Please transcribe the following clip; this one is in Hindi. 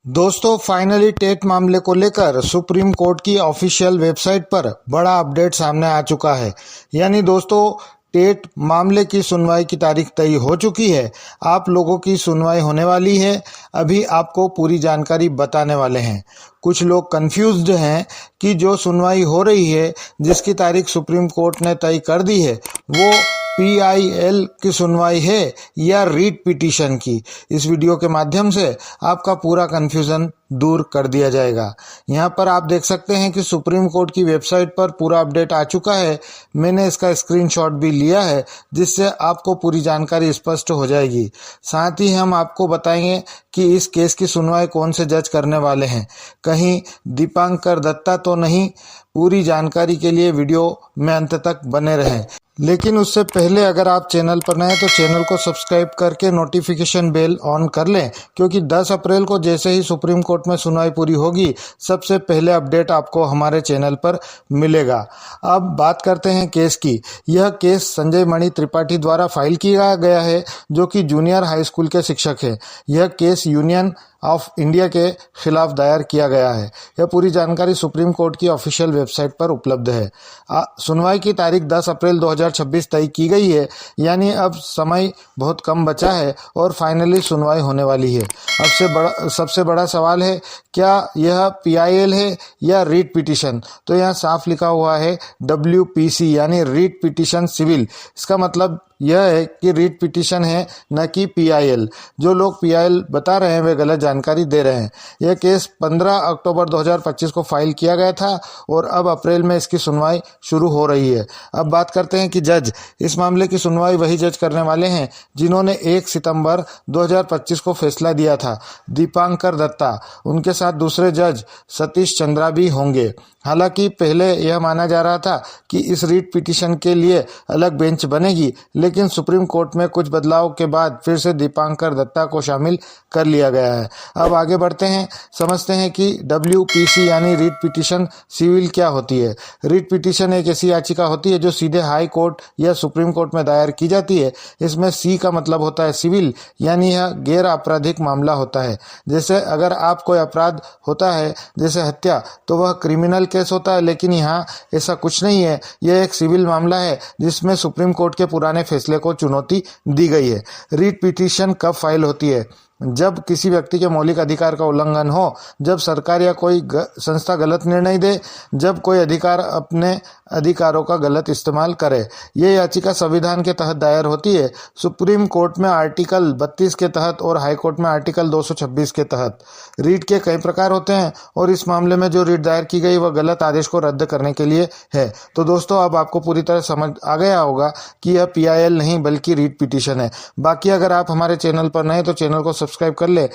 दोस्तों फाइनली टेट मामले को लेकर सुप्रीम कोर्ट की ऑफिशियल वेबसाइट पर बड़ा अपडेट सामने आ चुका है। यानी दोस्तों टेट मामले की सुनवाई की तारीख तय हो चुकी है। आप लोगों की सुनवाई होने वाली है। अभी आपको पूरी जानकारी बताने वाले हैं। कुछ लोग कंफ्यूज्ड हैं कि जो सुनवाई हो रही है, जिसकी तारीख सुप्रीम कोर्ट ने तय कर दी है, वो PIL की सुनवाई है या रीट पिटीशन की। इस वीडियो के माध्यम से आपका पूरा कन्फ्यूज़न दूर कर दिया जाएगा। यहाँ पर आप देख सकते हैं कि सुप्रीम कोर्ट की वेबसाइट पर पूरा अपडेट आ चुका है। मैंने इसका स्क्रीनशॉट भी लिया है, जिससे आपको पूरी जानकारी स्पष्ट हो जाएगी। साथ ही हम आपको बताएंगे कि इस केस की सुनवाई कौन से जज करने वाले हैं। कहीं दीपांकर दत्ता तो नहीं। पूरी जानकारी के लिए वीडियो में अंत तक बने रहें। लेकिन उससे पहले अगर आप चैनल पर नए हैं तो चैनल को सब्सक्राइब करके नोटिफिकेशन बेल ऑन कर लें, क्योंकि 10 अप्रैल को जैसे ही सुप्रीम कोर्ट में सुनवाई पूरी होगी, सबसे पहले अपडेट आपको हमारे चैनल पर मिलेगा। अब बात करते हैं केस की। यह केस संजय मणि त्रिपाठी द्वारा फाइल किया गया है, जो कि जूनियर हाई स्कूल के शिक्षक हैं। यह केस यूनियन ऑफ इंडिया के खिलाफ दायर किया गया है। यह पूरी जानकारी सुप्रीम कोर्ट की ऑफिशियल वेबसाइट पर उपलब्ध है। सुनवाई की तारीख 10 अप्रैल 2026 तय की गई है। यानी अब समय बहुत कम बचा है और फाइनली सुनवाई होने वाली है। अब सबसे बड़ा सवाल है, क्या यह PIL है या रीट पिटीशन? तो यहाँ साफ लिखा हुआ है WPC यानी रीट पिटीशन सिविल। इसका मतलब यह है कि रीट पिटीशन है, न कि PIL। जो लोग PIL बता रहे हैं वे गलत जानकारी दे रहे हैं। यह केस 15 अक्टूबर 2025 को फाइल किया गया था और अब अप्रैल में इसकी सुनवाई शुरू हो रही है। अब बात करते हैं कि जज इस मामले की सुनवाई वही जज करने वाले हैं जिन्होंने 1 सितंबर 2025 को फैसला दिया था, दीपांकर दत्ता। उनके साथ दूसरे जज सतीश चंद्रा भी होंगे। हालांकि पहले यह माना जा रहा था कि इस रीट पिटीशन के लिए अलग बेंच बनेगी, लेकिन सुप्रीम कोर्ट में कुछ बदलाव के बाद फिर से दीपांकर दत्ता को शामिल कर लिया गया है। अब आगे बढ़ते हैं, समझते हैं कि WPC यानी रीट पिटीशन सिविल क्या होती है। रीट पिटीशन एक ऐसी याचिका होती है जो सीधे हाई कोर्ट या सुप्रीम कोर्ट में दायर की जाती है। इसमें C का मतलब होता है सिविल, यानी यह गैर आपराधिक मामला होता है। जैसे अगर आप कोई अपराध होता है जैसे हत्या, तो वह क्रिमिनल केस होता है, लेकिन यहाँ ऐसा कुछ नहीं है। यह एक सिविल मामला है जिसमें सुप्रीम कोर्ट के पुराने फैसले को चुनौती दी गई है। रीट पिटीशन कब फाइल होती है? जब किसी व्यक्ति के मौलिक अधिकार का उल्लंघन हो, जब सरकार या कोई संस्था गलत निर्णय दे, जब कोई अधिकार अपने अधिकारों का गलत इस्तेमाल करे। ये याचिका संविधान के तहत दायर होती है। सुप्रीम कोर्ट में आर्टिकल 32 के तहत और हाई कोर्ट में आर्टिकल 226 के तहत। रीट के कई प्रकार होते हैं और इस मामले में जो रीट दायर की गई वह गलत आदेश को रद्द करने के लिए है। तो दोस्तों अब आपको पूरी तरह समझ आ गया होगा कि यह PIL नहीं बल्कि रीट पिटीशन है। बाकी अगर आप हमारे चैनल पर नए तो चैनल को सब्सक्राइब कर ले।